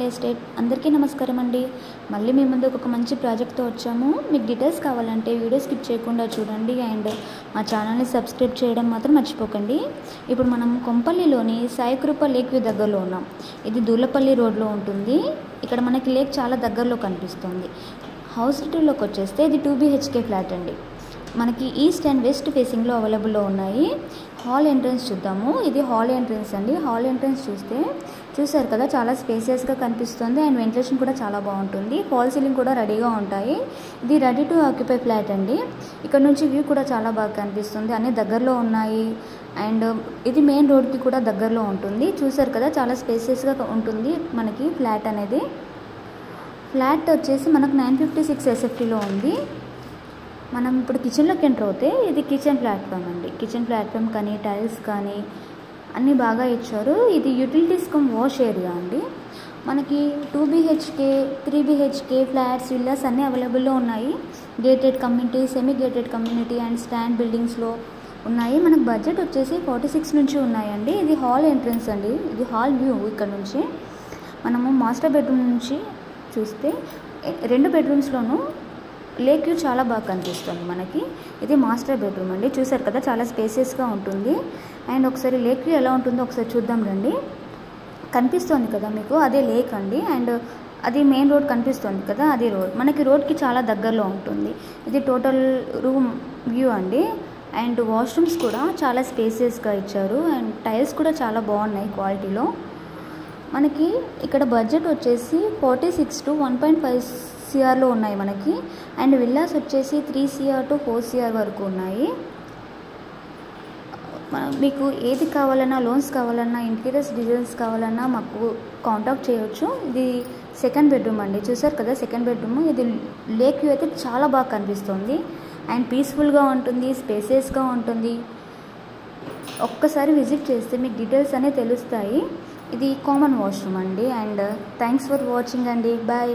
Estate అందరికీ నమస్కారం అండి. మళ్ళీ మీ ముందుకు ఒక మంచి ప్రాజెక్ట్తో వచ్చాము. మీకు డీటెయిల్స్ కావాలంటే వీడియో స్కిప్ చేయకుండా చూడండి అండ్ మా ఛానల్ని సబ్స్క్రైబ్ చేయడం మాత్రం మర్చిపోకండి. ఇప్పుడు మనం కొంపల్లిలోని సాయికృప లేక్ వ్యూ దగ్గరలో ఉన్నాం. ఇది దూలపల్లి రోడ్లో ఉంటుంది. ఇక్కడ మనకి లేక్ చాలా దగ్గరలో కనిపిస్తుంది. హౌస్ డీటెయిల్లోకి వచ్చేస్తే ఇది 2 BHK ఫ్లాట్ అండి. మనకి ఈస్ట్ అండ్ వెస్ట్ ఫేసింగ్లో అవైలబుల్లో ఉన్నాయి. హాల్ ఎంట్రన్స్ చూద్దాము. ఇది హాల్ ఎంట్రన్స్ అండి. హాల్ ఎంట్రన్స్ చూసారు కదా, చాలా స్పేసియస్గా కనిపిస్తుంది అండ్ వెంటిలేషన్ కూడా చాలా బాగుంటుంది. ఫాల్ సీలింగ్ కూడా రెడీగా ఉంటాయి. ఇది రెడీ టు ఆక్యుపై ఫ్లాట్ అండి. ఇక్కడ నుంచి వ్యూ కూడా చాలా బాగా కనిపిస్తుంది. అన్నీ దగ్గరలో ఉన్నాయి అండ్ ఇది మెయిన్ రోడ్కి కూడా దగ్గరలో ఉంటుంది. చూసారు కదా, చాలా స్పేసియస్గా ఉంటుంది మనకి ఫ్లాట్ అనేది. ఫ్లాట్ వచ్చేసి మనకు 956 SFTలో ఉంది. మనం ఇప్పుడు కిచెన్లోకి ఎంటర్ అవుతే ఇది కిచెన్ ప్లాట్ఫామ్ అండి. కిచెన్ ప్లాట్ఫామ్ కానీ టైల్స్ కానీ అన్నీ బాగా ఇచ్చారు. ఇది యూటిలిటీస్ కమ్ వాష్ ఏరియా అండి. మనకి 2 BHK 3 BHK ఫ్లాట్స్ విల్లాస్ అన్నీ అవైలబుల్లో ఉన్నాయి. Gated community, semi gated community and stand బిల్డింగ్స్లో ఉన్నాయి. మనకు బడ్జెట్ వచ్చేసి 46 నుంచి ఉన్నాయండి. ఇది హాల్ ఎంట్రన్స్ అండి. ఇది హాల్ వ్యూ. ఇక్కడ నుంచి మనము మాస్టర్ బెడ్రూమ్ నుంచి చూస్తే 2 బెడ్రూమ్స్లోనూ లేక్ వ్యూ చాలా బాగా కనిపిస్తుంది మనకి. ఇది మాస్టర్ బెడ్రూమ్ అండి. చూసారు కదా, చాలా స్పేసియస్గా ఉంటుంది. అండ్ ఒకసారి లేక్ వ్యూ ఎలా ఉంటుందో ఒకసారి చూద్దాం రండి. కనిపిస్తుంది కదా మీకు, అదే లేక్ అండి. అండ్ అది మెయిన్ రోడ్ కనిపిస్తుంది కదా, అది రోడ్ మనకి రోడ్కి చాలా దగ్గరలో ఉంటుంది. ఇది టోటల్ రూమ్ వ్యూ అండి. అండ్ వాష్రూమ్స్ కూడా చాలా స్పేసియస్గా ఇచ్చారు అండ్ టైల్స్ కూడా చాలా బాగున్నాయి క్వాలిటీలో. మనకి ఇక్కడ బడ్జెట్ వచ్చేసి 46 to 1.5 CRలో ఉన్నాయి మనకి. అండ్ విల్లాస్ వచ్చేసి 3 CR to 4 CR వరకు ఉన్నాయి. మీకు ఏది కావాలన్నా, లోన్స్ కావాలన్నా, ఇంటీరియర్స్ డిజైన్స్ కావాలన్నా మాకు కాంటాక్ట్ చేయవచ్చు. ఇది సెకండ్ బెడ్రూమ్ అండి. చూసారు కదా, సెకండ్ బెడ్రూమ్. ఇది లేక్ వ్యూ అయితే చాలా బాగా కనిపిస్తుంది అండ్ పీస్ఫుల్గా ఉంటుంది, స్పేసియస్గా ఉంటుంది. ఒక్కసారి విజిట్ చేస్తే మీకు డీటెయిల్స్ అనేవి తెలుస్తాయి. ఇది కామన్ వాష్రూమ్ అండి. అండ్ థ్యాంక్స్ ఫర్ వాచింగ్ అండి. బాయ్.